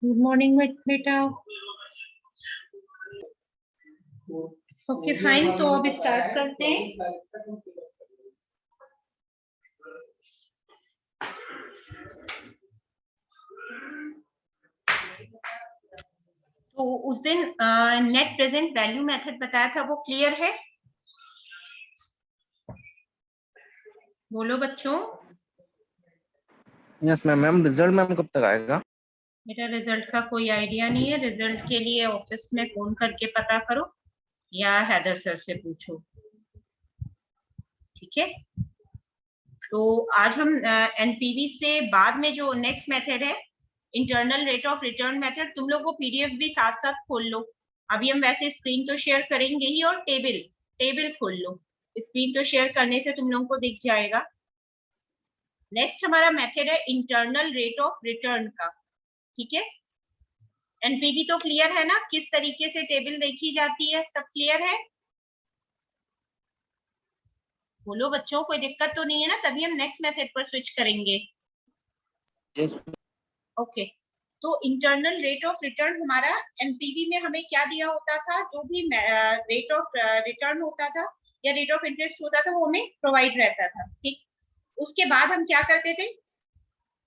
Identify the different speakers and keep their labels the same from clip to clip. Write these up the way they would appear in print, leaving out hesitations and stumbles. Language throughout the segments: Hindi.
Speaker 1: गुड मॉर्निंग बेटा। ओके फाइन, तो अब स्टार्ट करते हैं। तो उस दिन नेट प्रेजेंट वैल्यू मेथड बताया था, वो क्लियर है? बोलो बच्चों।
Speaker 2: Yes ma'am. Ma'am result ma'am कब तक आएगा?
Speaker 1: बेटा रिजल्ट का कोई आइडिया नहीं है। रिजल्ट के लिए ऑफिस में फोन करके पता करो या हैदर सर से पूछो, ठीक है? तो आज हम एनपीवी से बाद में जो नेक्स्ट मेथड है internal rate of return method, तुम लोग वो पीडीएफ भी साथ साथ खोल लो। अभी हम वैसे स्क्रीन तो शेयर करेंगे ही, और टेबल खोल लो। स्क्रीन तो शेयर करने से तुम लोगों को दिख जाएगा। नेक्स्ट हमारा मेथड है इंटरनल रेट ऑफ रिटर्न का, ठीक है? एनपीवी तो क्लियर है ना, किस तरीके से टेबल देखी जाती है, सब क्लियर है? बोलो बच्चों, कोई दिक्कत तो नहीं है ना? तभी हम नेक्स्ट मेथड पर स्विच करेंगे।
Speaker 2: यस।
Speaker 1: ओके, तो इंटरनल रेट ऑफ रिटर्न हमारा एनपीवी में हमें क्या दिया होता था? जो भी रेट ऑफ रिटर्न होता था या रेट ऑफ इंटरेस्ट होता था वो हमें प्रोवाइड रहता था, ठीक? उसके बाद हम क्या करते थे?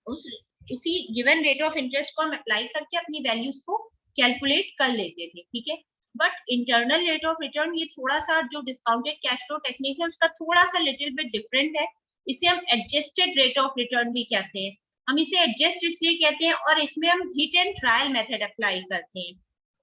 Speaker 1: उसी गिवन रेट ऑफ इंटरेस्ट को हम अप्लाई करके अपनी वैल्यूज को कैलकुलेट कर लेते थे, ठीक है? But internal rate of return ये थोड़ा सा जो डिस्काउंटेड कैश फ्लो टेक्निक है उसका थोड़ा सा लिटिल बिट डिफरेंट है। इसे हम एडजस्टेड रेट ऑफ रिटर्न भी कहते हैं। हम इसे एडजस्ट इसलिए कहते हैं और इसमें हम hit and trial method apply करते हैं।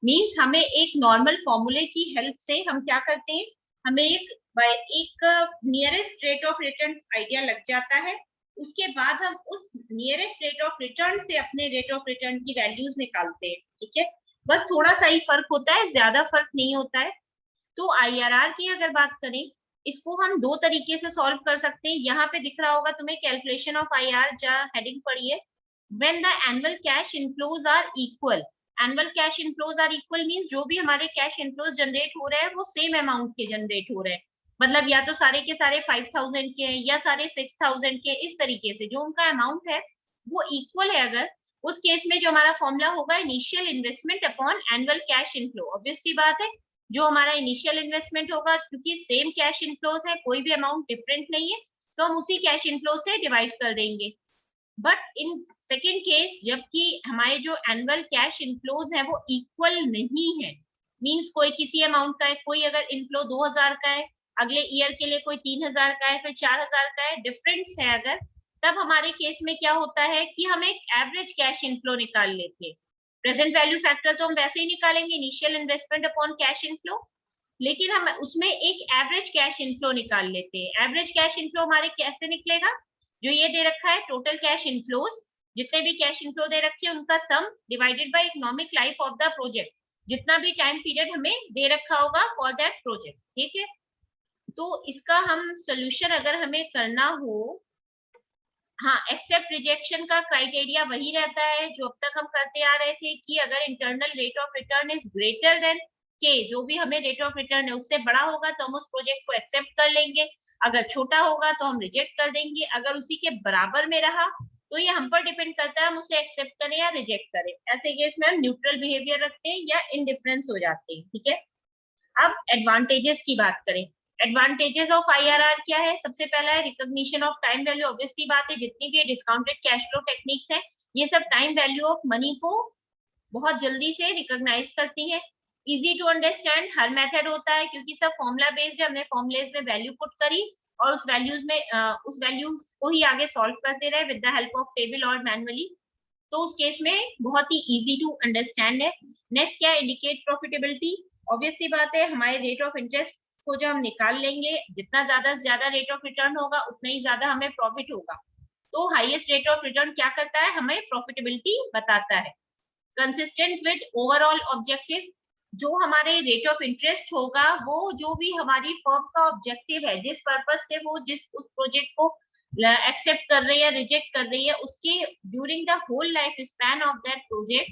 Speaker 1: मींस हमें एक नॉर्मल फॉर्मूले की हेल्प से हम क्या करते हैं, हमें एक nearest rate of return idea लग जाता है। उसके बाद हम उस नियरेस्ट रेट ऑफ रिटर्न से अपने रेट ऑफ रिटर्न की वैल्यूज निकालते हैं, ठीक है? बस थोड़ा सा ही फर्क होता है, ज्यादा फर्क नहीं होता है। तो आईआरआर की अगर बात करें, इसको हम दो तरीके से सॉल्व कर सकते हैं। यहाँ पे दिख रहा होगा तुम्हें कैलकुलेशन ऑफ आईआर, जहाँ हेडिंग पड़ी है, when the annual cash inflows are equal. Annual cash inflows are equal means जो भी हमारे कैश इनफ्लोज जनरेट हो रहे हैं वो सेम अमाउंट के जनरेट हो रहे हैं। मतलब या तो सारे के सारे 5000 के हैं या सारे 6000 के, इस तरीके से जो उनका अमाउंट है वो इक्वल है। अगर उस केस में जो हमारा फॉर्मूला होगा initial investment upon annual cash inflow. Obvious सी बात है, जो हमारा इनिशियल इन्वेस्टमेंट होगा, क्योंकि सेम कैश इनफ्लोज है, कोई भी अमाउंट डिफरेंट नहीं है, तो हम उसी कैश इनफ्लो से डिवाइड कर देंगे। बट इन सेकेंड केस, जबकि हमारे जो एनुअल कैश इनफ्लोज है वो इक्वल नहीं है, मींस कोई किसी अमाउंट का है, कोई अगर इनफ्लो 2000 का है, अगले ईयर के लिए कोई 3000 का है, फिर 4000 का है, डिफरेंस है अगर, तब हमारे केस में क्या होता है कि हम एक एवरेज कैश इनफ्लो निकाल लेते हैं। प्रेजेंट वैल्यू फैक्टर तो हम वैसे ही निकालेंगे, initial investment upon cash inflow, लेकिन हम उसमें एक एवरेज कैश इनफ्लो निकाल लेते हैं। एवरेज कैश इनफ्लो हमारे कैसे निकलेगा? जो ये दे रखा है टोटल कैश इनफ्लोज, जितने भी कैश इनफ्लो दे रखे हैं उनका सम divided by economic life of the project, जितना भी टाइम पीरियड हमें दे रखा होगा फॉर दैट प्रोजेक्ट, ठीक है? तो इसका हम सोल्यूशन अगर हमें करना हो, हाँ, एक्सेप्ट रिजेक्शन का क्राइटेरिया वही रहता है जो अब तक हम करते आ रहे थे कि अगर internal rate of return is greater than के, जो भी हमें रेट ऑफ रिटर्न है उससे बड़ा होगा तो हम उस प्रोजेक्ट को एक्सेप्ट कर लेंगे, अगर छोटा होगा तो हम रिजेक्ट कर देंगे। अगर उसी के बराबर में रहा तो ये हम पर डिपेंड करता है हम उसे एक्सेप्ट करें या रिजेक्ट करें। ऐसे केस में हम न्यूट्रल बिहेवियर रखते हैं या इनडिफरेंस हो जाते हैं, ठीक है? अब एडवांटेजेस की बात करें। एडवांटेजेस ऑफ आईआरआर क्या है? सबसे पहला है recognition of time value. Obvious सी बात है, जितनी भी डिस्काउंटेड कैश फ्लो टेक्निक्स है ये सब टाइम वैल्यू ऑफ मनी को बहुत जल्दी से रिकॉग्नाइज करती हैं। इजी टू अंडरस्टैंड हर मेथड होता है क्योंकि सब फॉर्मूला बेस्ड है, हमने फॉर्मूलेज में वैल्यू पुट करी और उस वैल्यूज में उस वैल्यूज को ही आगे सॉल्व करते रहे with the help of table और मैनुअली। तो उस केस में बहुत ही इजी टू अंडरस्टैंड है। नेक्स्ट क्या है, इंडिकेट प्रॉफिटेबिलिटी। ऑब्वियस सी बात है, हमारे रेट ऑफ इंटरेस्ट को जब हम निकाल लेंगे, जितना ज्यादा से ज्यादा रेट ऑफ रिटर्न होगा उतना ही ज्यादा हमें प्रॉफिट होगा। तो हाईएस्ट रेट ऑफ रिटर्न क्या करता है, हमें प्रॉफिटेबिलिटी बताता है। कंसिस्टेंट विद ओवरऑल ऑब्जेक्टिव, जो हमारे रेट ऑफ इंटरेस्ट होगा वो जो भी हमारी फर्म का ऑब्जेक्टिव है, जिस पर्पज से वो जिस उस प्रोजेक्ट को एक्सेप्ट कर रही है या रिजेक्ट कर रही है, उसके during the whole life span of that project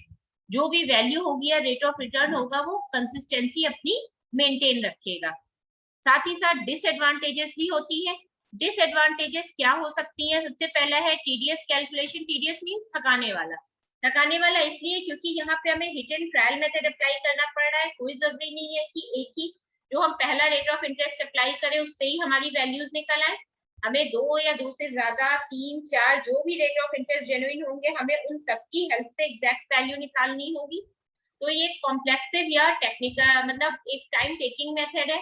Speaker 1: जो भी वैल्यू होगी या रेट ऑफ रिटर्न होगा वो कंसिस्टेंसी अपनी मेंटेन रखेगा। साथ ही साथ डिसएडवांटेजेस भी होती है। डिसएडवांटेजेस क्या हो सकती है, सबसे पहला है टीडीएस कैलकुलेशन। टीडीएस मींस थकाने वाला। थकाने वाला इसलिए क्योंकि यहाँ पे हमें hit and trial method apply करना पड़ रहा है। कोई जरूरी नहीं है कि एक ही जो हम पहला रेट ऑफ इंटरेस्ट अप्लाई करें उससे ही हमारी वैल्यूज निकल आए। हमें दो या दो से ज्यादा, तीन, चार जो भी रेट ऑफ इंटरेस्ट जेन्युइन होंगे, हमें उन सबकी हेल्प से एग्जैक्ट वैल्यू निकालनी होगी। तो ये कॉम्प्लेक्सिव या टेक्निकल मतलब एक टाइम टेकिंग मेथड है,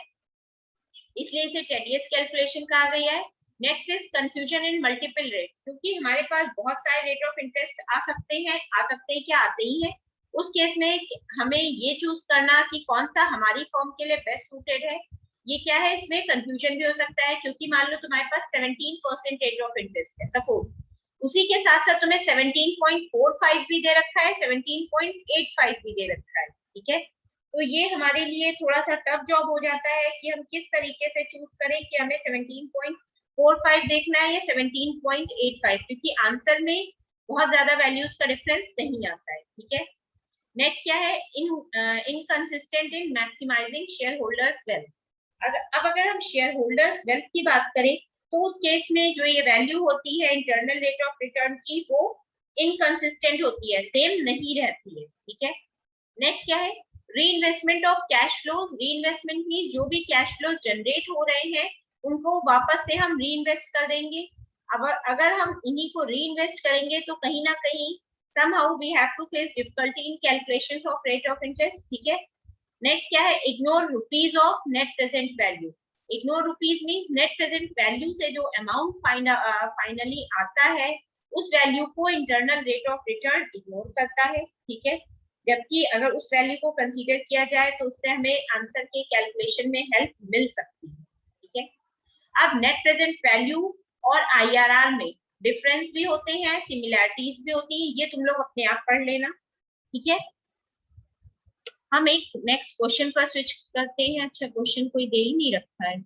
Speaker 1: इसलिए इसे टीडीएस कैलकुलेशन कहा गया है। Next is confusion in multiple rate, क्योंकि हमारे पास बहुत सारे रेट ऑफ इंटरेस्ट आ सकते हैं क्या आते ही हैं। उस केस में हमें ये चूज करना कि कौन सा हमारी फॉर्म के लिए बेस्ट सूटेड है, ये क्या है, इसमें कंफ्यूजन भी हो सकता है। क्योंकि मान लो तुम्हारे पास 17% रेट ऑफ इंटरेस्ट है सपोज, उसी के साथ साथ तुम्हें 17.45 भी दे रखा है, 17.85 भी दे रखा है, ठीक है। तो ये हमारे लिए थोड़ा सा टफ जॉब हो जाता है कि हम किस तरीके से चूज करें कि हमें 17.45 देखना है या 17.85, क्योंकि आंसर में बहुत ज्यादा वैल्यूज का डिफरेंस नहीं आता है, ठीक है। नेक्स्ट क्या है, इनकंसिस्टेंट इन मैक्सिमाइजिंग शेयर होल्डर्स वेल्थ। अब अगर हम शेयर होल्डर्स वेल्थ की बात करें तो उस केस में जो ये वैल्यू होती है इंटरनल रेट ऑफ रिटर्न की, वो इनकंसिस्टेंट होती है, सेम नहीं रहती है, ठीक है। नेक्स्ट क्या है, reinvestment of cash flows. Reinvestment means जो भी कैश फ्लोज जनरेट हो रहे हैं उनको वापस से हम रीइन्वेस्ट कर देंगे। अब अगर हम इन्हीं को रीइन्वेस्ट करेंगे तो कहीं ना कहीं somehow we have to face difficulty in calculations of rate of interest, ठीक है। नेक्स्ट क्या है, ignore rupees of net present value. Ignore rupees means net present value से जो अमाउंट फाइनली आता है उस वैल्यू को internal rate of return ignore करता है, ठीक है। जबकि अगर उस वैल्यू को कंसीडर किया जाए तो उससे हमें आंसर के कैलकुलेशन में हेल्प मिल सकती है, ठीक है। अब नेट प्रेजेंट वैल्यू और आईआरआर में डिफरेंस भी होते हैं, सिमिलैरिटीज भी होती है, ये तुम लोग अपने आप पढ़ लेना, ठीक है। हम एक नेक्स्ट क्वेश्चन पर स्विच करते हैं। अच्छा, क्वेश्चन कोई दे ही नहीं रखा है।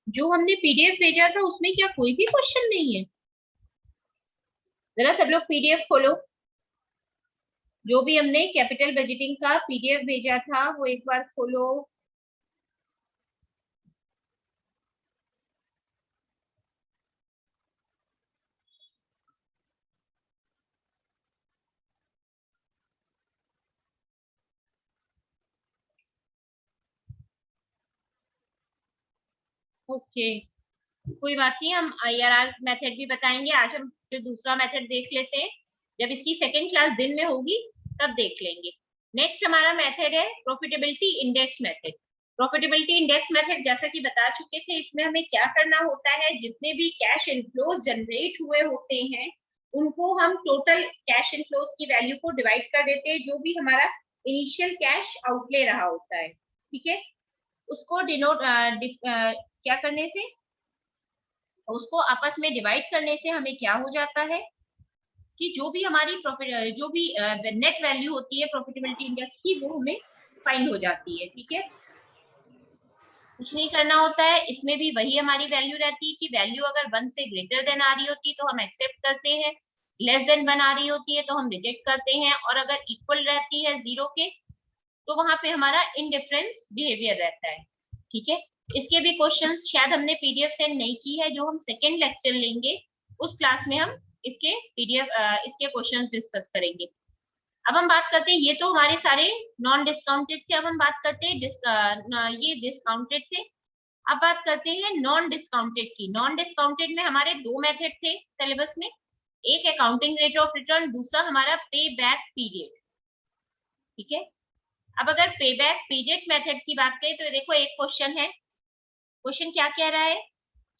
Speaker 1: जो हमने पीडीएफ भेजा था उसमें क्या कोई भी क्वेश्चन नहीं है? जरा सब लोग पीडीएफ खोलो, जो भी हमने कैपिटल बजटिंग का पीडीएफ भेजा था वो एक बार खोलो। ओके, कोई बात नहीं, हम आईआरआर मेथड भी बताएंगे। आज हम फिर दूसरा मेथड देख लेते हैं, जब इसकी सेकेंड क्लास दिन में होगी तब देख लेंगे। नेक्स्ट हमारा मेथड है profitability index method. Profitability index method जैसा कि बता चुके थे, इसमें हमें क्या करना होता है, जितने भी कैश इनफ्लोज जनरेट हुए होते हैं उनको हम टोटल कैश इनफ्लोज की वैल्यू को डिवाइड कर देते हैं, जो भी हमारा इनिशियल कैश आउटले रहा होता है, ठीक है। उसको डिनोट क्या करने से, उसको आपस में डिवाइड करने से हमें क्या हो जाता है कि जो भी हमारी प्रॉफिट जो भी नेट वैल्यू होती है प्रॉफिटेबिलिटी इंडेक्स की, वो हमें फाइंड हो जाती है, ठीक है। कुछ नहीं करना होता है, इसमें भी वही हमारी वैल्यू रहती है कि वैल्यू अगर 1 से ग्रेटर देन आ रही होती है तो हम एक्सेप्ट करते हैं, लेस देन 1 आ रही होती है तो हम रिजेक्ट करते हैं, और अगर इक्वल रहती है 0 के तो वहां पे हमारा इनडिफरेंस बिहेवियर रहता है, ठीक है। इसके भी क्वेश्चंस शायद हमने पीडीएफ सेंड नहीं की है, जो हम सेकेंड लेक्चर लेंगे उस क्लास में हम इसके पीडीएफ इसके क्वेश्चंस डिस्कस करेंगे। अब हम बात करते हैं, ये तो हमारे सारे नॉन डिस्काउंटेड थे, अब हम बात करते हैं ये डिस्काउंटेड थे। अब बात करते हैं नॉन डिस्काउंटेड की। नॉन डिस्काउंटेड में हमारे दो मेथड थे सिलेबस में, एक अकाउंटिंग रेट ऑफ रिटर्न, दूसरा हमारा पे बैक पीरियड। ठीक है, अब अगर पे बैक पीरियड मेथड की बात करें तो देखो एक क्वेश्चन है। क्वेश्चन क्या कह रहा है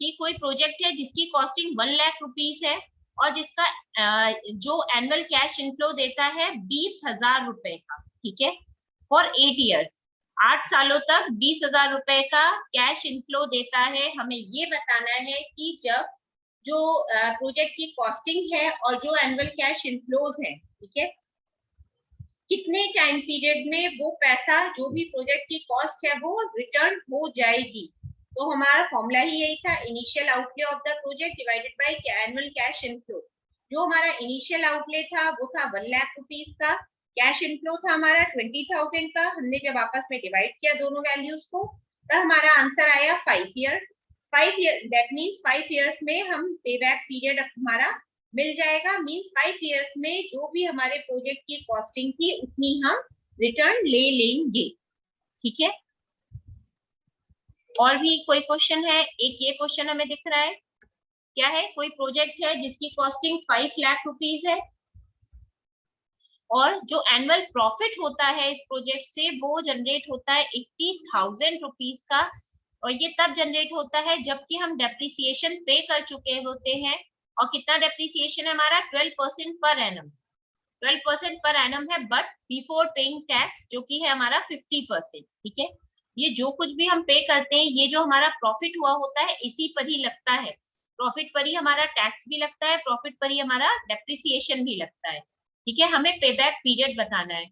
Speaker 1: कि कोई प्रोजेक्ट है जिसकी कॉस्टिंग 1 लाख रुपीस है और जिसका जो एनुअल कैश इनफ्लो देता है 20,000 रुपए का। ठीक है, फॉर 8 ईयर्स, 8 सालों तक 20,000 रुपए का कैश इनफ्लो देता है। हमें ये बताना है कि जब जो प्रोजेक्ट की कॉस्टिंग है और जो एनुअल कैश इनफ्लोज है, ठीक है, कितने टाइम पीरियड में वो पैसा जो भी प्रोजेक्ट की कॉस्ट है वो रिटर्न हो जाएगी। तो हमारा फॉर्मूला ही यही था, initial outlay of the project divided by annual cash inflow. जो हमारा इनिशियल आउटले था वो था 1 लाख रुपीस का, कैश इनफ्लो था हमारा 20,000 का। हमने जब आपस में डिवाइड किया दोनों वैल्यूज को, तब हमारा आंसर आया 5 years. 5 year, that means 5 years में हम पे बैक पीरियड हमारा मिल जाएगा। मीन्स 5 ईयर्स में जो भी हमारे प्रोजेक्ट की कॉस्टिंग थी उतनी हम रिटर्न ले लेंगे। ठीक है, और भी कोई क्वेश्चन है? एक ये क्वेश्चन हमें दिख रहा है, क्या है, कोई प्रोजेक्ट है जिसकी कॉस्टिंग 5 लाख रुपीस है और जो एनुअल प्रॉफिट होता है इस प्रोजेक्ट से वो जनरेट होता है 80,000 रुपीस का। और ये तब जनरेट होता है जबकि हम डेप्रिसिएशन पे कर चुके होते हैं। और कितना डेप्रिसिएशन है हमारा? 12% पर एनम। 12% पर एनम है, बट बिफोर पेइंग टैक्स, जो कि है हमारा 50%। ठीक है, ये जो कुछ भी हम पे करते हैं, ये जो हमारा प्रॉफिट हुआ होता है इसी पर ही लगता है। प्रॉफिट पर ही हमारा टैक्स भी लगता है, प्रॉफिट पर ही हमारा डेप्रिसिएशन भी लगता है। ठीक है, हमें पे बैक पीरियड बताना है।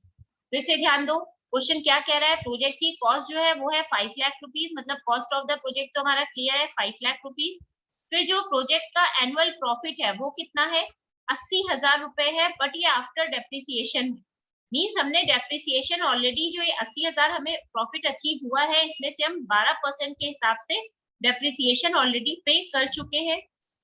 Speaker 1: फिर से ध्यान दो, क्वेश्चन क्या कह रहा है, प्रोजेक्ट की कॉस्ट जो है वो है 5 लाख रुपीस, मतलब कॉस्ट ऑफ द प्रोजेक्ट तो हमारा क्लियर है 5 लाख रुपीस। फिर जो प्रोजेक्ट का एनुअल प्रॉफिट है वो कितना है? 80,000 रुपए है, बट ये आफ्टर डेप्रिसिएशन। मीन्स हमने डेप्रिसिएशन ऑलरेडी, जो ये 80,000 हमें प्रॉफिट अचीव हुआ है, इसमें से हम 12% के हिसाब से डेप्रिसिएशन ऑलरेडी पे कर चुके हैं,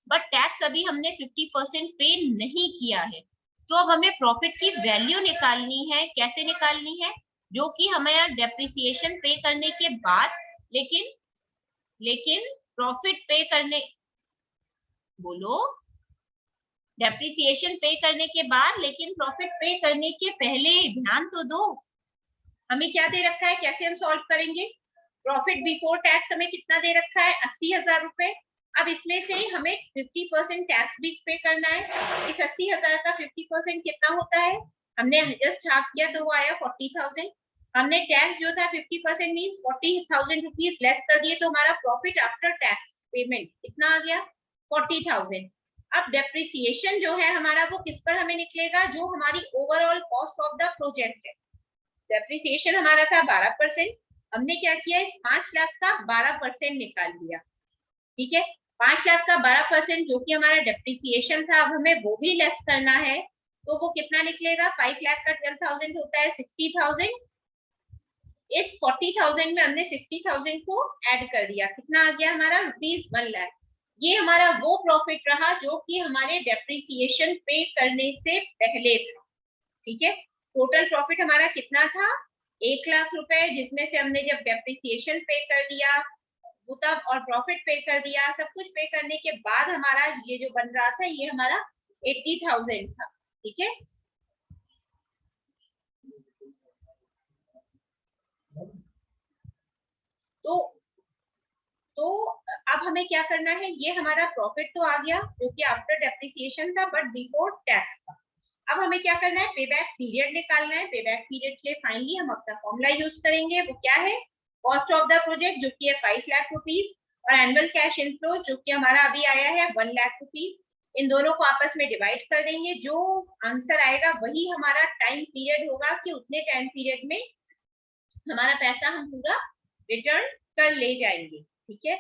Speaker 1: बट टैक्स अभी हमने 50% पे नहीं किया है। तो अब हमें प्रॉफिट की वैल्यू निकालनी है। कैसे निकालनी है? जो कि हमें डेप्रिसिएशन पे करने के बाद, लेकिन प्रॉफिट पे करने, बोलो, डेप्रिसिएशन पे करने के बाद लेकिन प्रॉफिट पे करने के पहले। ध्यान तो दो, हमें क्या दे रखा है, कैसे हम सॉल्व करेंगे? प्रॉफिट बिफोर टैक्स हमें कितना दे रखा है? 80,000 रुपए। अब इसमें से हमें 50% टैक्स भी पे करना है। इस 80,000 का 50% कितना होता है? हमने जस्ट हाफ किया तो वो आया 40,000। हमने टैक्स जो था 50% मीन्स 40,000 रुपीज लेस कर दिए, तो हमारा प्रॉफिट आफ्टर टैक्स पेमेंट कितना आ गया? 40,000। अब डेप्रिसिएशन जो है हमारा वो किस पर हमें निकलेगा? जो हमारी overall cost of the project है। डेप्रिसिएशन हमारा था 12%, हमने क्या किया, इस 5 लाख का 12% निकाल लिया। ठीक है, 5 लाख का 12% जो कि हमारा डेप्रिसिएशन था, अब हमें वो भी लेस करना है। तो वो कितना निकलेगा? 5 लाख का 12,000 होता है 60,000। इस 40,000 में हमने 60,000 को ऐड कर दिया, कितना आ गया हमारा? ₹1 लाख। ये हमारा वो प्रॉफिट रहा जो कि हमारे डेप्रिसिएशन पे करने से पहले था। ठीक है, टोटल प्रॉफिट हमारा कितना था? 1 लाख रुपए, जिसमें से हमने जब डेप्रिसिएशन पे कर दिया वो तब, और प्रॉफिट पे कर दिया, सब कुछ पे करने के बाद हमारा ये जो बन रहा था ये हमारा 80,000 था। ठीक है, तो अब हमें क्या करना है, ये हमारा प्रॉफिट तो आ गया जो कि आफ्टर डेप्रिसिएशन था बट बिफोर टैक्स था। अब हमें क्या करना है? पे बैक पीरियड निकालना है। पे बैक पीरियड के लिए फाइनली हम अपना फॉर्मूला यूज करेंगे, वो क्या है? कॉस्ट ऑफ द प्रोजेक्ट जो कि है 5 लाख रुपीज, और एनुअल कैश इनफ्लो जो कि हमारा अभी आया है 1 लाख रुपीज। इन दोनों को आपस में डिवाइड कर देंगे, जो आंसर आएगा वही हमारा टाइम पीरियड होगा कि उतने टाइम पीरियड में हमारा पैसा हम पूरा रिटर्न कर ले जाएंगे। ठीक है,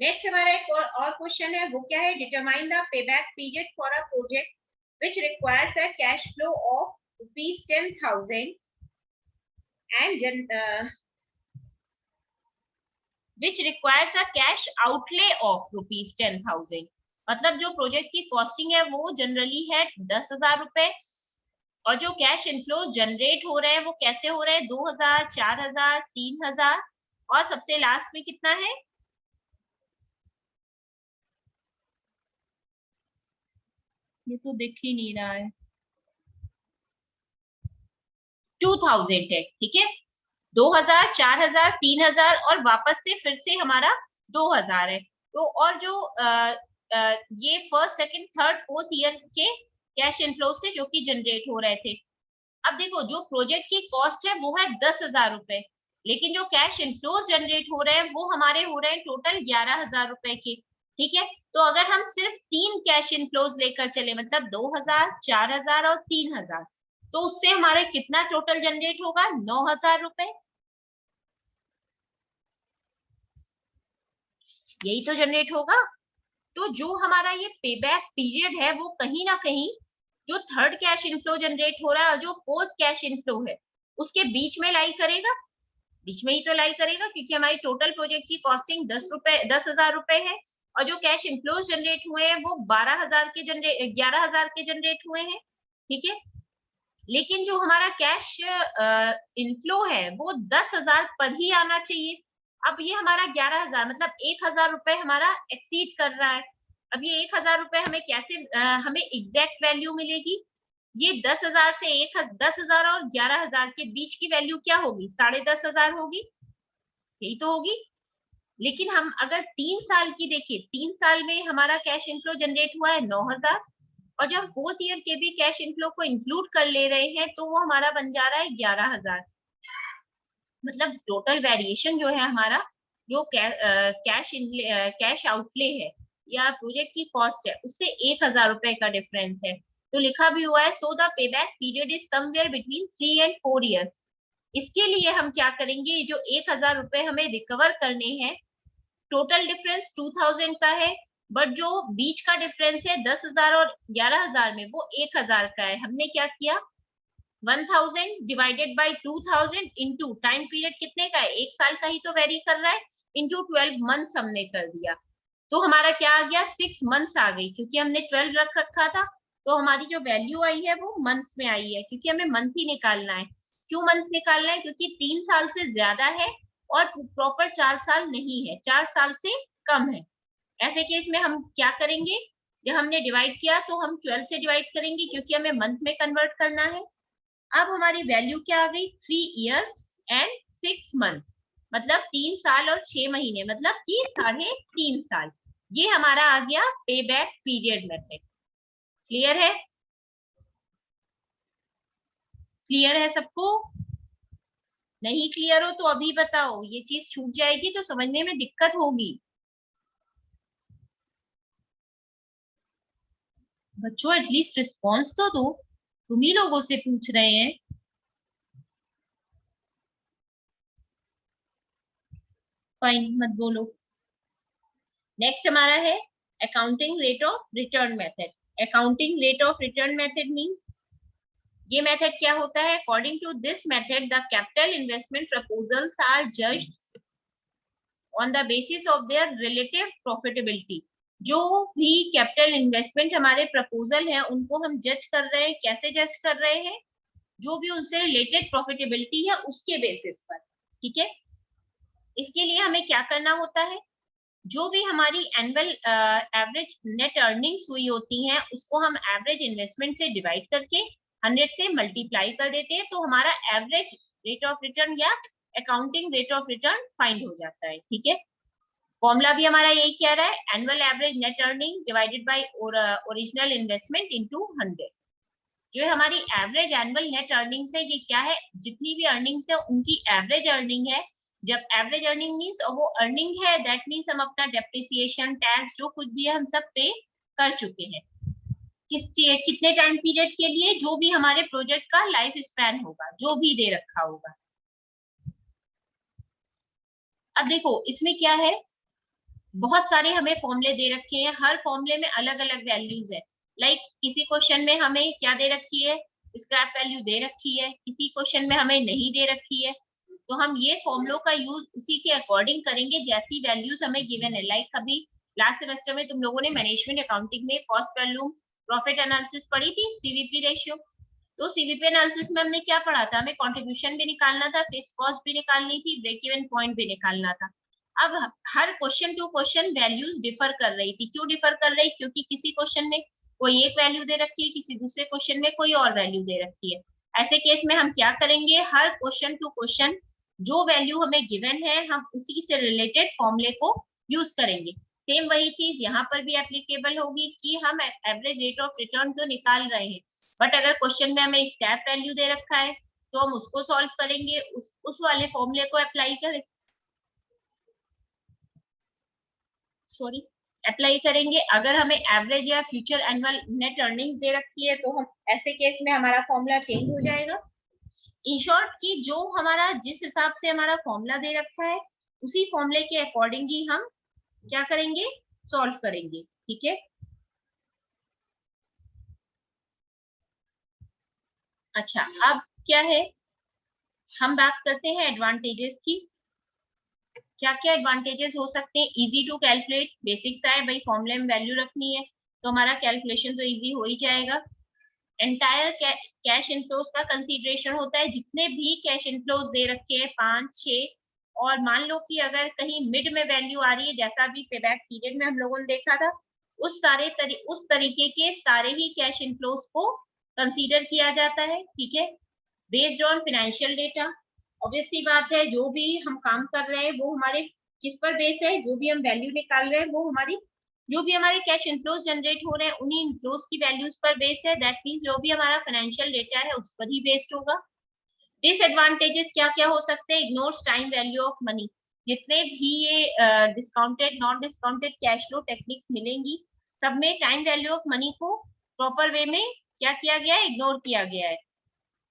Speaker 1: नेक्स्ट हमारा एक और क्वेश्चन है, वो क्या है? Determine the payback period for a project which requires a cash flow of ₹10,000 and which requires a cash outlay of ₹10,000। मतलब जो प्रोजेक्ट की कॉस्टिंग है वो जनरली है 10,000 रुपए, और जो कैश इनफ्लोज जनरेट हो रहे हैं वो कैसे हो रहे हैं? 2,000, 4,000, 3,000, और सबसे लास्ट में कितना है? ये तो दिख ही नहीं रहा है। 2000 है, ठीक है। 2000, 4000, 3000 और वापस से फिर से हमारा 2000 है। तो और जो ये first second third fourth year के कैश इनफ्लो से जो कि जनरेट हो रहे थे। अब देखो, जो प्रोजेक्ट की कॉस्ट है वो है 10,000 रुपए, लेकिन जो कैश इनफ्लोज जनरेट हो रहे हैं वो हमारे हो रहे हैं टोटल 11,000 रुपए के, ठीक है। तो अगर हम सिर्फ 3 कैश इनफ्लोज लेकर चले, मतलब 2000, 4000 और 3000, तो उससे हमारे कितना टोटल जनरेट होगा? 9,000 रुपए। यही तो जनरेट होगा। तो जो हमारा ये पेबैक पीरियड है वो कहीं ना कहीं जो थर्ड कैश इनफ्लो जनरेट हो रहा है और जो फोर्थ कैश इनफ्लो है उसके बीच में लाई करेगा। बीच में ही तो लाई करेगा, क्योंकि हमारी टोटल प्रोजेक्ट की कॉस्टिंग 10,000 रुपए है और जो कैश इनफ्लोज जनरेट हुए हैं वो 11,000 के जनरेट हुए हैं, ठीक है। लेकिन जो हमारा कैश इनफ्लो है वो 10,000 पर ही आना चाहिए। अब ये हमारा 11,000 मतलब 1,000 रुपए हमारा एक्सीड कर रहा है। अब ये 1,000 रुपए हमें कैसे हमें एग्जैक्ट वैल्यू मिलेगी? ये 10,000 से 10,000 और 11,000 के बीच की वैल्यू क्या होगी? 10,500 होगी, यही तो होगी। लेकिन हम अगर 3 साल की देखें, 3 साल में हमारा कैश इनफ्लो जनरेट हुआ है 9,000, और जब हम फोर्थ ईयर के भी कैश इनफ्लो को इंक्लूड कर ले रहे हैं तो वो हमारा बन जा रहा है 11,000। मतलब टोटल वेरिएशन जो है हमारा, जो कैश आउटले है या प्रोजेक्ट की कॉस्ट है, उससे 1,000 रुपए का डिफरेंस है। तो लिखा भी हुआ है, so the payback period is somewhere between 3 and 4 years। इसके लिए हम क्या करेंगे, जो 1,000 रुपए हमें रिकवर करने हैं, टोटल डिफरेंस 2000 का है, बट जो बीच का डिफरेंस है 10,000 और 11,000 में, वो 1,000 का है। हमने क्या किया, 1000 divided by 2000 into time period कितने का है, 1 साल का ही तो वेरी कर रहा है, इंटू 12 मंथ्स हमने कर दिया। तो हमारा क्या आ गया, 6 मंथ्स आ गई, क्योंकि हमने 12 रख रखा था। तो हमारी जो वैल्यू आई है वो मंथ्स में आई है, क्योंकि हमें मंथ ही निकालना है। क्यों मंथ्स निकालना है? क्योंकि 3 साल से ज्यादा है और प्रॉपर 4 साल नहीं है, 4 साल से कम है। ऐसे केस में हम क्या करेंगे, जब हमने डिवाइड किया तो हम 12 से डिवाइड करेंगे, क्योंकि हमें मंथ में कन्वर्ट करना है। अब हमारी वैल्यू क्या आ गई, 3 years and 6 months, मतलब 3 साल और 6 महीने, मतलब कि 3.5 साल। ये हमारा आ गया पे बैक पीरियड मेथड। क्लियर है? क्लियर है सबको? नहीं क्लियर हो तो अभी बताओ, ये चीज छूट जाएगी तो समझने में दिक्कत होगी। बच्चों एटलीस्ट रिस्पॉन्स तो दो, तुम ही लोगों से पूछ रहे हैं। फाइन, मत बोलो। नेक्स्ट हमारा है accounting rate of return method. Accounting rate of return method means, ये मेथड क्या होता है, according to this method the capital investment proposals are judged on the basis of their relative profitability. जो भी कैपिटल इन्वेस्टमेंट हमारे प्रपोजल है उनको हम जज कर रहे हैं, कैसे जज कर रहे हैं, जो भी उनसे रिलेटेड प्रॉफिटेबिलिटी है उसके बेसिस पर, ठीक है। इसके लिए हमें क्या करना होता है, जो भी हमारी एनुअल एवरेज नेट अर्निंग्स हुई होती हैं उसको हम एवरेज इन्वेस्टमेंट से डिवाइड करके 100 से मल्टीप्लाई कर देते हैं, तो हमारा एवरेज रेट ऑफ रिटर्न या accounting rate of return find हो जाता है, ठीक है। फॉर्मूला भी हमारा यही कह रहा है, annual average net earnings divided by original investment into 100। जो है हमारी एवरेज एनुअल नेट अर्निंग्स है, ये क्या है, जितनी भी अर्निंग्स है उनकी एवरेज अर्निंग है। जब एवरेज अर्निंग मीन्स वो अर्निंग है, दैट मीन्स हम अपना डेप्रिसिएशन टैक्स जो कुछ भी है हम सब पे कर चुके हैं। कितने टाइम पीरियड के लिए, जो भी हमारे प्रोजेक्ट का लाइफ स्पैन होगा, जो भी दे रखा होगा। अब देखो इसमें क्या है, बहुत सारे हमें फॉर्मूले दे रखे हैं, हर फॉर्मूले में अलग अलग वैल्यूज है। लाइक किसी क्वेश्चन में हमें क्या दे रखी है, स्क्रैप वैल्यू दे रखी है, किसी क्वेश्चन में हमें नहीं दे रखी है। तो हम ये फॉर्मूलों का यूज उसी के अकॉर्डिंग करेंगे जैसी वैल्यूज हमें गिवन है। लाइक अभी लास्ट सेमेस्टर में तुम लोगों ने मैनेजमेंट अकाउंटिंग में कॉस्ट वैल्यूम प्रॉफिट एनालिसिस पढ़ी थी, सीवीपी रेशियो। तो सीवीपी एनालिसिस में हमने क्या पढ़ा था, हमें कंट्रीब्यूशन भी निकालना था, फिक्स कॉस्ट भी निकालनी थी, ब्रेक इवन पॉइंट भी निकालना था। अब हर question to question values differ कर रही थी। क्यों डिफर कर रही, क्योंकि किसी क्वेश्चन में कोई एक वैल्यू दे रखी है, किसी दूसरे क्वेश्चन में कोई और वैल्यू दे रखी है। ऐसे केस में हम क्या करेंगे, हर क्वेश्चन टू क्वेश्चन जो वैल्यू हमें गिवन है हम उसी से रिलेटेड फॉर्मूले को यूज करेंगे। सेम वही चीज यहाँ पर भी एप्लीकेबल होगी कि हम एवरेज रेट ऑफ रिटर्न तो निकाल रहे हैं, बट अगर क्वेश्चन में हमें स्टेप वैल्यू दे रखा है तो हम उसको सॉल्व करेंगे, उस वाले फॉर्मूले को अप्लाई करेंगे। अगर हमें एवरेज या फ्यूचर एनुअल नेट अर्निंग्स दे रखी है तो हम ऐसे केस में हमारा फॉर्मूला चेंज हो जाएगा। इन शॉर्ट कि जो हमारा जिस हिसाब से हमारा फॉर्मूला दे रखा है उसी फॉर्मूले के अकॉर्डिंग ही हम क्या करेंगे, सॉल्व करेंगे। ठीक है, अच्छा अब क्या है, हम बात करते हैं एडवांटेजेस की। क्या क्या एडवांटेजेस हो सकते हैं, इजी टू कैलकुलेट, बेसिक्स है भाई, फॉर्मूले में वैल्यू रखनी है तो हमारा कैलकुलेशन तो इजी हो ही जाएगा। एंटायर कैश इनफ्लोज का कंसीडरेशन होता है, जितने भी कैश इनफ्लोज दे रखे हैं 5, 6, और मान लो कि अगर कहीं मिड में वैल्यू आ रही है जैसा अभी पेबैक पीरियड में हम लोगों ने देखा था, उस तरीके के सारे ही कैश इनफ्लोज को कंसीडर किया जाता है। ठीक है, based on financial data, obvious सी बात है जो भी हम काम कर रहे हैं वो हमारे किस पर बेस है, जो भी हम वैल्यू निकाल रहे हैं वो हमारी जो भी हमारे कैश इनफ्लोज जनरेट हो रहे हैं उन्हीं इनफ्लोज की वैल्यूज पर बेस है। दैट मींस जो भी हमारा फाइनेंशियल डेटा है उस पर ही बेस्ड होगा। डिसएडवांटेजेस क्या क्या हो सकते हैं, ignores time value of money, जितने भी ये discounted non discounted cash flow techniques मिलेंगी सब में टाइम वैल्यू ऑफ मनी को प्रॉपर वे में क्या किया गया है, इग्नोर किया गया है।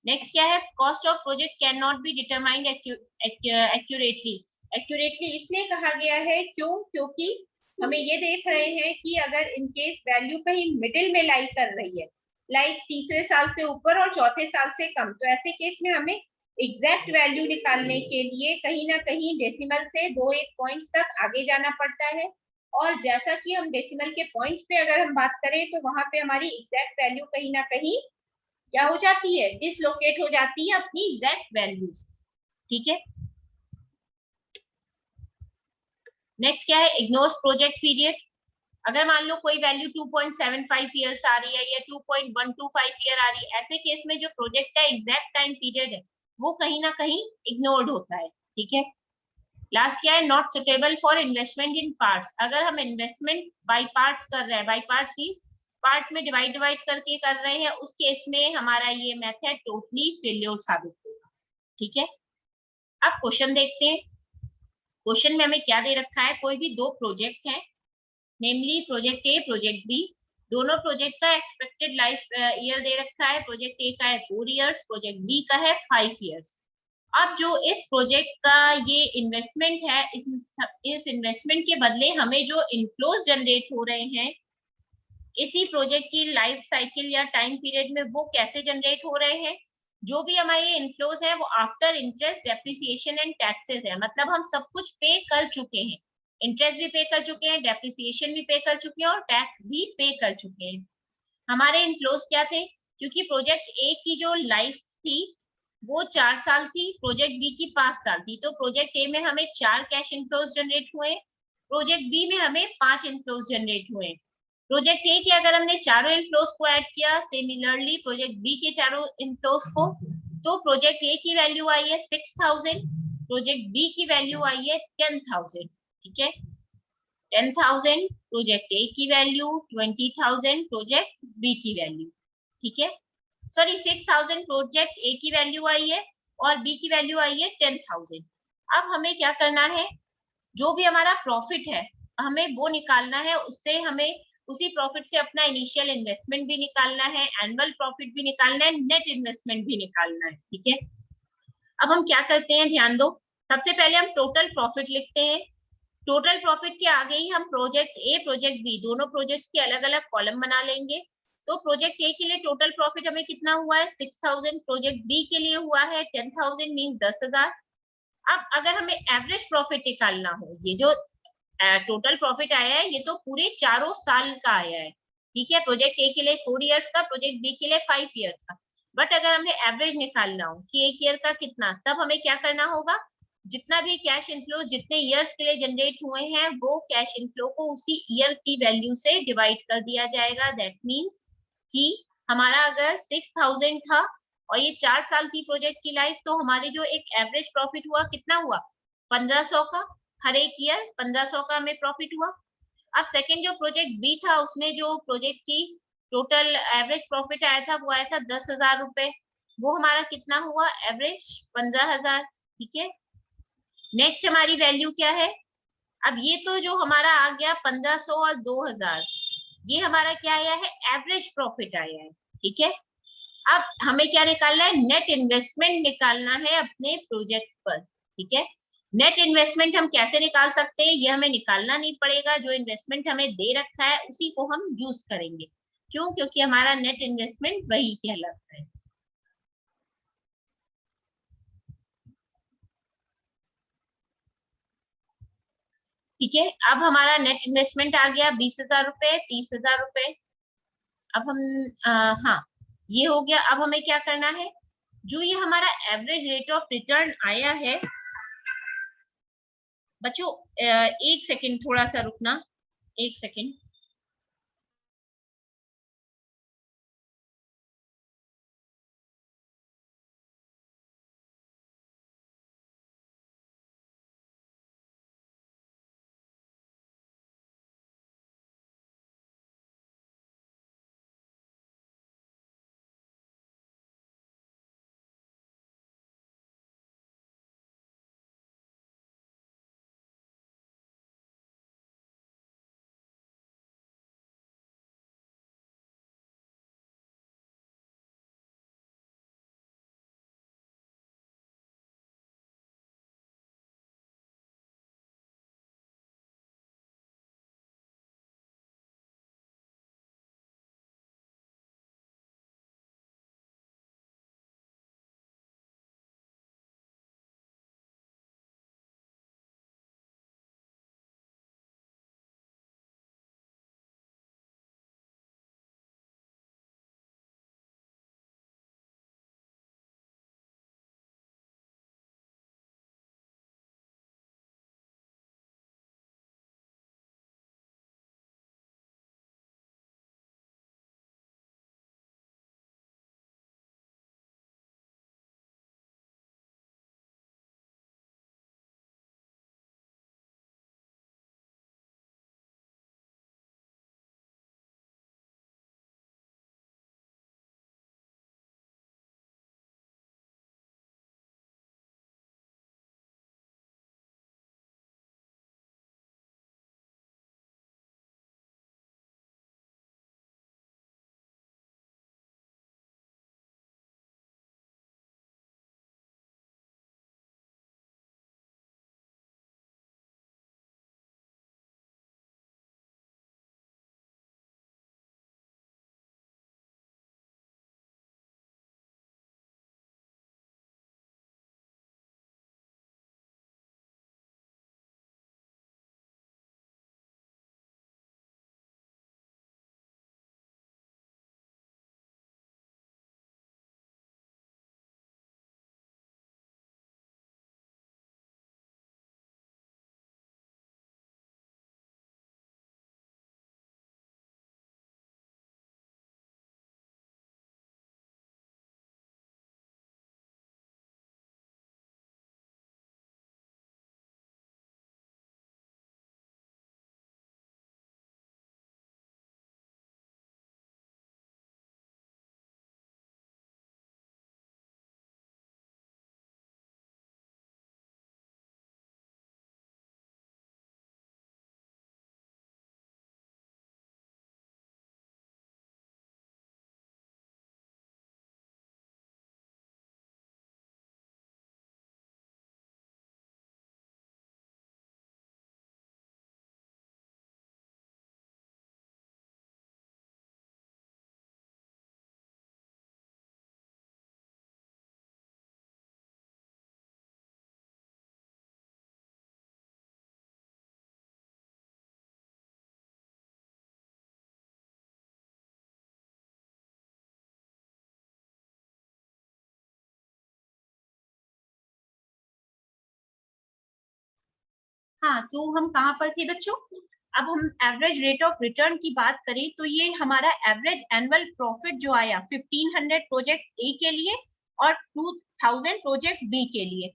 Speaker 1: नेक्स्ट क्या है, cost of project can not be determined accurately इसलिए कहा गया है क्योंकि हमें ये देख रहे हैं कि अगर इन केस वैल्यू कहीं मिडिल में लाई कर रही है, लाइक तीसरे साल से ऊपर और चौथे साल से कम, तो ऐसे केस में हमें एग्जैक्ट वैल्यू निकालने के लिए कहीं ना कहीं डेसिमल से 2-1 पॉइंट्स तक आगे जाना पड़ता है। और जैसा कि हम डेसिमल के पॉइंट्स पे अगर हम बात करें तो वहां पे हमारी एग्जैक्ट वैल्यू कहीं ना कहीं क्या हो जाती है, डिसलोकेट हो जाती है अपनी एग्जैक्ट वैल्यूज। ठीक है, नेक्स्ट क्या है, इग्नोर्स प्रोजेक्ट पीरियड। अगर मान लो कोई वैल्यू 2.75 ईयर्स आ रही है या 2.125 ईयर आ रही है, ऐसे केस में जो प्रोजेक्ट का एग्जैक्ट टाइम पीरियड है वो कहीं ना कहीं इग्नोर्ड होता है। ठीक है, लास्ट क्या है, not suitable for investment in parts. अगर हम इन्वेस्टमेंट बाय पार्ट्स कर रहे हैं, बाय पार्ट्स मींस पार्ट में डिवाइड करके कर रहे हैं, उस केस में हमारा ये मेथड टोटली फेलियर साबित होगा। ठीक है, अब क्वेश्चन देखते हैं। क्वेश्चन में हमें क्या दे रखा है, कोई भी दो प्रोजेक्ट हैं, नेमली प्रोजेक्ट ए प्रोजेक्ट बी, दोनों प्रोजेक्ट का एक्सपेक्टेड लाइफ ईयर दे रखा है। प्रोजेक्ट ए का है 4 इयर्स, प्रोजेक्ट बी का है 5 इयर्स। अब जो इस प्रोजेक्ट का ये इन्वेस्टमेंट है, इस इन्वेस्टमेंट के बदले हमें जो इनफ्लोज जनरेट हो रहे हैं इसी प्रोजेक्ट की लाइफ साइकिल या टाइम पीरियड में वो कैसे जनरेट हो रहे हैं, जो भी हमारे इनफ्लोज है वो after interest depreciation and taxes है, मतलब हम सब कुछ पे कर चुके हैं, इंटरेस्ट भी पे कर चुके हैं, डेप्रिसिएशन भी पे कर चुके हैं और टैक्स भी पे कर चुके हैं। हमारे इनफ्लोज क्या थे, क्योंकि प्रोजेक्ट ए की जो लाइफ थी वो 4 साल थी, प्रोजेक्ट बी की 5 साल थी, तो प्रोजेक्ट ए में हमें 4 कैश इनफ्लोज जनरेट हुए, प्रोजेक्ट बी में हमें 5 इनफ्लोज जनरेट हुए। प्रोजेक्ट ए के अगर हमने चारों इनफ्लोज को ऐड किया सिमिलरली प्रोजेक्ट बी के चारों इनफ्लोज को, तो प्रोजेक्ट ए की वैल्यू आई है 6000, प्रोजेक्ट बी की वैल्यू आई है 10000। ठीक है, 10,000 प्रोजेक्ट ए की वैल्यू, 20,000 प्रोजेक्ट बी की वैल्यू। ठीक है, सॉरी 6,000 प्रोजेक्ट ए की वैल्यू आई है और बी की वैल्यू आई है 10,000। अब हमें क्या करना है, जो भी हमारा प्रॉफिट है हमें वो निकालना है, उससे हमें उसी प्रॉफिट से अपना इनिशियल इन्वेस्टमेंट भी निकालना है, एनुअल प्रॉफिट भी निकालना है, नेट इन्वेस्टमेंट भी निकालना है। ठीक है, अब हम क्या करते हैं ध्यान दो, सबसे पहले हम टोटल प्रॉफिट लिखते हैं। टोटल प्रॉफिट के आगे ही हम प्रोजेक्ट ए प्रोजेक्ट बी दोनों प्रोजेक्ट्स के अलग अलग कॉलम बना लेंगे। तो प्रोजेक्ट ए के लिए टोटल प्रॉफिट हमें कितना हुआ है 6,000, प्रोजेक्ट बी के लिए हुआ है 10,000 मीन 10,000। अब अगर हमें एवरेज प्रॉफिट निकालना हो, ये जो टोटल प्रॉफिट आया है ये तो पूरे चारों साल का आया है। ठीक है, प्रोजेक्ट ए के लिए 4 इयर्स का, प्रोजेक्ट बी के लिए 5 इयर्स का, बट अगर हमें एवरेज निकालना हो कि एक ईयर का कितना, तब हमें क्या करना होगा,
Speaker 3: जितना भी कैश इनफ्लो जितने ईयर्स के लिए जनरेट हुए हैं वो कैश इनफ्लो को उसी ईयर की वैल्यू से डिवाइड कर दिया जाएगा। दैट मीन्स कि हमारा अगर 6,000 था और ये 4 साल की प्रोजेक्ट की लाइफ, तो हमारे जो एक एवरेज प्रॉफिट हुआ कितना हुआ, 1500 का। हर एक ईयर 1500 का हमें प्रॉफिट हुआ। अब सेकेंड जो प्रोजेक्ट बी था, उसमें जो प्रोजेक्ट की टोटल एवरेज प्रॉफिट आया था वो आया था 10,000 रुपए। वो हमारा कितना हुआ, एवरेज 15,000। ठीक है, नेक्स्ट हमारी वैल्यू क्या है, अब ये तो जो हमारा आ गया 1500 और 2000, ये हमारा क्या आया है, एवरेज प्रॉफिट आया है। ठीक है, अब हमें क्या निकालना है, नेट इन्वेस्टमेंट निकालना है अपने प्रोजेक्ट पर। ठीक है, नेट इन्वेस्टमेंट हम कैसे निकाल सकते हैं, ये हमें निकालना नहीं पड़ेगा, जो इन्वेस्टमेंट हमें दे रखा है उसी को हम यूज करेंगे। क्यों, क्योंकि हमारा नेट इन्वेस्टमेंट वही कहलाता है। ठीक है, अब हमारा नेट इन्वेस्टमेंट आ गया 20,000 रुपए, 30,000 रुपए। अब हम हाँ, ये हो गया। अब हमें क्या करना है, जो ये हमारा एवरेज रेट ऑफ रिटर्न आया है, बच्चों एक सेकंड थोड़ा सा रुकना, एक सेकंड।
Speaker 1: हाँ, तो हम कहाँ पर थे बच्चों? अब हम एवरेज रेट ऑफ रिटर्न की बात करें तो ये हमारा एवरेज एनुअल प्रॉफिट जो आया 1500 प्रोजेक्ट ए के लिए और 2000 प्रोजेक्ट बी के लिए।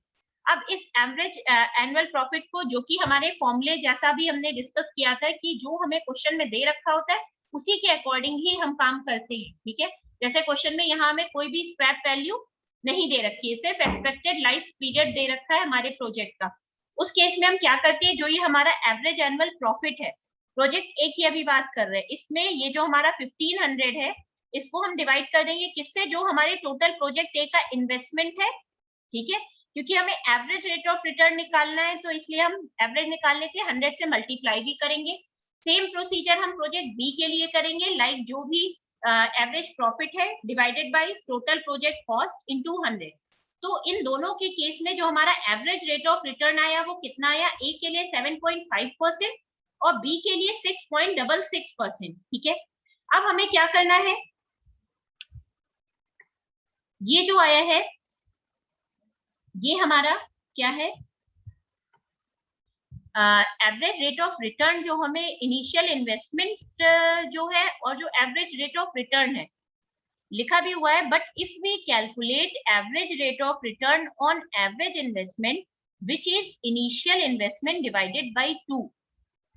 Speaker 1: अब इस एवरेज एनुअल प्रॉफिट को, जो कि हमारे फॉर्मूले जैसा भी हमने डिस्कस किया था कि जो हमें क्वेश्चन में दे रखा होता है उसी के अकॉर्डिंग ही हम काम करते हैं, ठीक है। जैसे क्वेश्चन में यहाँ हमें कोई भी स्क्रैप वैल्यू नहीं दे रखी है, सिर्फ एक्सपेक्टेड लाइफ पीरियड दे रखा है हमारे प्रोजेक्ट का। उस केस में हम क्या करते हैं, जो ये हमारा एवरेज एनुअल प्रॉफिट है, प्रोजेक्ट ए की अभी बात कर रहे हैं, इसमें ये जो हमारा 1500 है इसको हम डिवाइड कर देंगे किससे, जो हमारे टोटल प्रोजेक्ट ए का इन्वेस्टमेंट है, ठीक है। क्योंकि हमें एवरेज रेट ऑफ रिटर्न निकालना है तो इसलिए हम एवरेज निकालने के लिए 100 से मल्टीप्लाई भी करेंगे। सेम प्रोसीजर हम प्रोजेक्ट बी के लिए करेंगे, लाइक जो भी एवरेज प्रॉफिट है divided by total project cost into 100। तो इन दोनों के केस में जो हमारा एवरेज रेट ऑफ रिटर्न आया वो कितना आया, ए के लिए 7.5% और बी के लिए 6.66%, ठीक है। अब हमें क्या करना है, ये जो आया है ये हमारा क्या है, एवरेज रेट ऑफ रिटर्न जो हमें इनिशियल इन्वेस्टमेंट जो है और जो एवरेज रेट ऑफ रिटर्न है लिखा भी हुआ है, but if we calculate average rate of return on average investment which is initial investment divided by 2।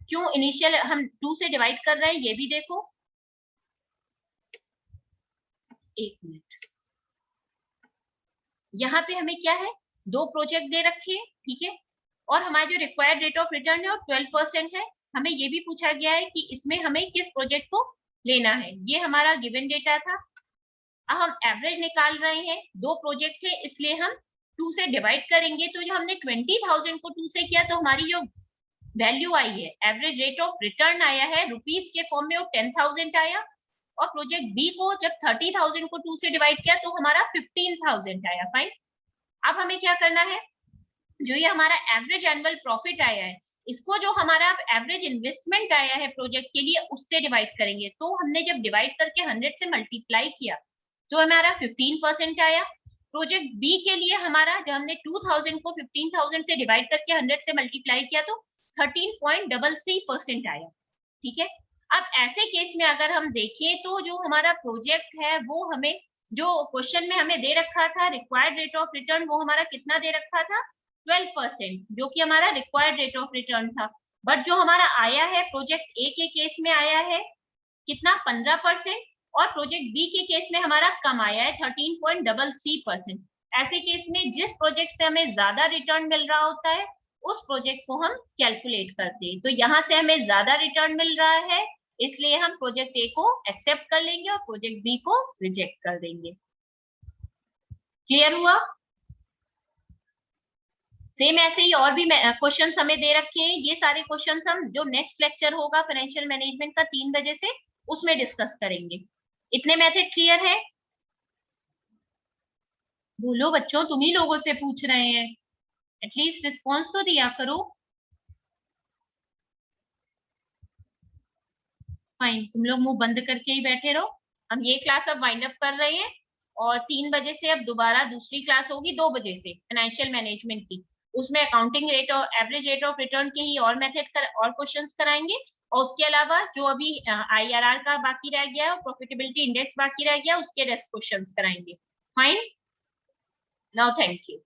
Speaker 1: क्यों इनिशियल हम 2 से डिवाइड कर रहे हैं ये भी देखो, एक मिनट, यहाँ पे हमें क्या है, 2 प्रोजेक्ट दे रखे हैं, ठीक है, और हमारा जो रिक्वायर्ड रेट ऑफ रिटर्न है वो 12% है। हमें ये भी पूछा गया है कि इसमें हमें किस प्रोजेक्ट को लेना है, ये हमारा गिवन डेटा था। अब हम एवरेज निकाल रहे हैं, 2 प्रोजेक्ट है इसलिए हम 2 से डिवाइड करेंगे, तो जो हमने 20,000 को 2 से किया तो हमारी जो वैल्यू आई है, एवरेज रेट ऑफ रिटर्न आया है रुपीस के फॉर्म में, वो 10,000 आया, और प्रोजेक्ट बी को जब 30,000 को 2 से डिवाइड किया तो हमारा 15,000 आया। फाइन। अब हमें क्या करना है, जो ये हमारा एवरेज एनुअल प्रॉफिट आया है इसको जो हमारा एवरेज इन्वेस्टमेंट आया है प्रोजेक्ट के लिए उससे डिवाइड करेंगे। तो हमने जब डिवाइड करके 100 से मल्टीप्लाई किया तो हमारा 15% आया। प्रोजेक्ट बी के लिए हमारा जब हमने 2000 को 15,000 से डिवाइड करके 100 से मल्टीप्लाई किया तो 13.33% आया, ठीक है। अब ऐसे केस में अगर हम देखें तो जो हमारा प्रोजेक्ट है वो हमें जो क्वेश्चन में हमें दे रखा था रिक्वायर्ड रेट ऑफ रिटर्न वो हमारा कितना दे रखा था, 12%, जो कि हमारा रिक्वायर्ड रेट ऑफ रिटर्न था। बट जो हमारा आया है प्रोजेक्ट ए के केस में आया है कितना, 15%, और प्रोजेक्ट बी के केस में हमारा कम आया है 13.33%। ऐसे केस में जिस प्रोजेक्ट से हमें ज्यादा रिटर्न मिल रहा होता है उस प्रोजेक्ट को हम कैलकुलेट करते हैं। तो यहाँ से हमें ज्यादा रिटर्न मिल रहा है इसलिए हम प्रोजेक्ट ए को एक्सेप्ट कर लेंगे और प्रोजेक्ट बी को रिजेक्ट कर देंगे। क्लियर हुआ? सेम ऐसे ही और भी क्वेश्चंस हमें दे रखे हैं, ये सारे क्वेश्चंस हम जो नेक्स्ट लेक्चर होगा फाइनेंशियल मैनेजमेंट का 3 बजे से उसमें डिस्कस करेंगे। इतने मेथड क्लियर है? बोलो बच्चों, तुम ही लोगों से पूछ रहे हैं, एटलीस्ट रिस्पॉन्स तो दिया करो। फाइन, तुम लोग मुंह बंद करके ही बैठे रहो। हम ये क्लास अब वाइंड अप कर रहे हैं और 3 बजे से अब दोबारा दूसरी क्लास होगी 2 बजे से फाइनेंशियल मैनेजमेंट की। उसमें अकाउंटिंग रेट और एवरेज रेट ऑफ रिटर्न के ही और मेथड और क्वेश्चंस कराएंगे, और उसके अलावा जो अभी IRR का बाकी रह गया है और प्रॉफिटेबिलिटी इंडेक्स बाकी रह गया उसके रेस्ट क्वेश्चंस कराएंगे। Fine, now thank you.